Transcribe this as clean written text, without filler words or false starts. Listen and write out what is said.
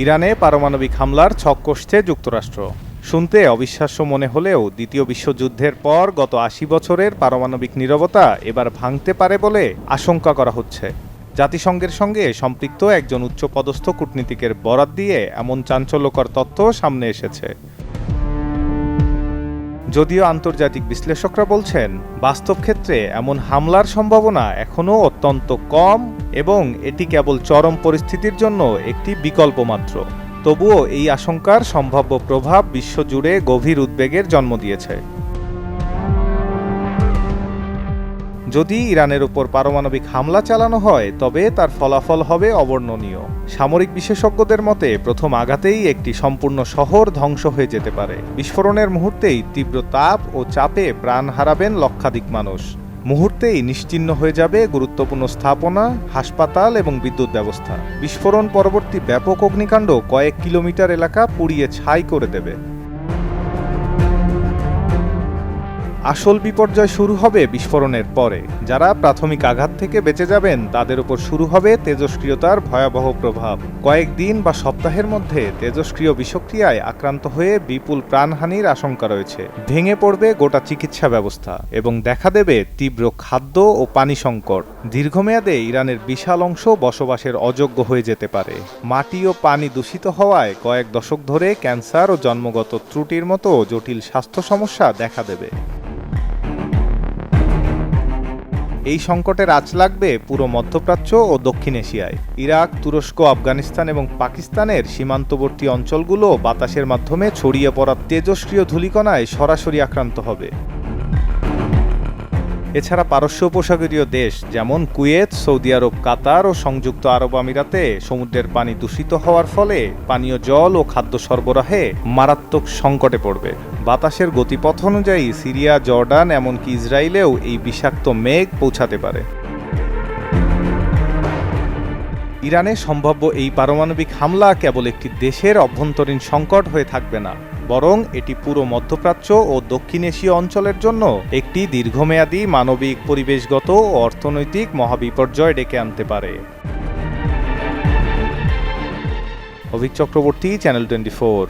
ইরানে পারমাণবিক হামলার ছক কষছে যুক্তরাষ্ট্র। শুনতে অবিশ্বাস্য মনে হলেও দ্বিতীয় বিশ্বযুদ্ধের পর গত ৮০ বছরের পারমাণবিক নীরবতা এবার ভাঙতে পারে বলে আশঙ্কা করা হচ্ছে। জাতিসংঘের সঙ্গে সম্পৃক্ত একজন উচ্চপদস্থ কূটনীতিকের বরাত দিয়ে এমন চাঞ্চল্যকর তথ্য সামনে এসেছে। যদিও আন্তর্জাতিক বিশ্লেষকরা বলছেন, বাস্তব ক্ষেত্রে এমন হামলার সম্ভাবনা এখনও অত্যন্ত কম এবং এটি কেবল চরম পরিস্থিতির জন্য একটি বিকল্প মাত্র। তবুও এই আশঙ্কার সম্ভাব্য প্রভাব বিশ্বজুড়ে গভীর উদ্বেগের জন্ম দিয়েছে। যদি ইরানের উপর পারমাণবিক হামলা চালানো হয় তবে তার ফলাফল হবে অবর্ণনীয়। সামরিক বিশেষজ্ঞদের মতে প্রথম আঘাতেই একটি সম্পূর্ণ শহর ধ্বংস হয়ে যেতে পারে। বিস্ফোরণের মুহূর্তেই তীব্র তাপ ও চাপে প্রাণ হারাবেন লক্ষাধিক মানুষ। মুহূর্তেই নিশ্চিহ্ন হয়ে যাবে গুরুত্বপূর্ণ স্থাপনা, হাসপাতাল এবং বিদ্যুৎ ব্যবস্থা। বিস্ফোরণ পরবর্তী ব্যাপক অগ্নিকাণ্ড কয়েক কিলোমিটার এলাকা পুড়িয়ে ছাই করে দেবে। আসল বিপর্যয় শুরু হবে বিস্ফোরণের পরে। যারা প্রাথমিক আঘাত থেকে বেঁচে যাবেন তাদের উপর শুরু হবে তেজস্ক্রিয়তার ভয়াবহ প্রভাব। কয়েকদিন বা সপ্তাহের মধ্যে তেজস্ক্রিয় বিষক্রিয়ায় আক্রান্ত হয়ে বিপুল প্রাণহানির আশঙ্কা রয়েছে। ভেঙে পড়বে গোটা চিকিৎসা ব্যবস্থা এবং দেখা দেবে তীব্র খাদ্য ও পানি সংকট। দীর্ঘমেয়াদে ইরানের বিশাল অংশ বসবাসের অযোগ্য হয়ে যেতে পারে। মাটি ও পানি দূষিত হওয়ায় কয়েক দশক ধরে ক্যান্সার ও জন্মগত ত্রুটির মতো জটিল স্বাস্থ্য সমস্যা দেখা দেবে। এই সংকটের আঁচ লাগবে পুরো মধ্যপ্রাচ্য ও দক্ষিণ এশিয়ায়। ইরাক, তুরস্ক, আফগানিস্তান এবং পাকিস্তানের সীমান্তবর্তী অঞ্চলগুলো বাতাসের মাধ্যমে ছড়িয়ে পড়া তেজস্ক্রিয় ধূলিকণায় সরাসরি আক্রান্ত হবে। এছাড়া পারস্য উপসাগরীয় দেশ যেমন কুয়েত, সৌদি আরব, কাতার ও সংযুক্ত আরব আমিরাতে সমুদ্রের পানি দূষিত হওয়ার ফলে পানীয় জল ও খাদ্য সরবরাহে মারাত্মক সংকটে পড়বে। বাতাসের গতিপথ অনুযায়ী সিরিয়া, জর্ডান এমনকি ইসরায়েলেও এই বিষাক্ত মেঘ পৌঁছাতে পারে। ইরানে সম্ভাব্য এই পারমাণবিক হামলা কেবল একটি দেশের অভ্যন্তরীণ সংকট হয়ে থাকবে না, বরং এটি পুরো মধ্যপ্রাচ্য ও দক্ষিণ এশীয় অঞ্চলের জন্য একটি দীর্ঘমেয়াদী মানবিক, পরিবেশগত ও অর্থনৈতিক মহাবিপর্যয় ডেকে আনতে পারে। অভিক চক্রবর্তী, চ্যানেল 24।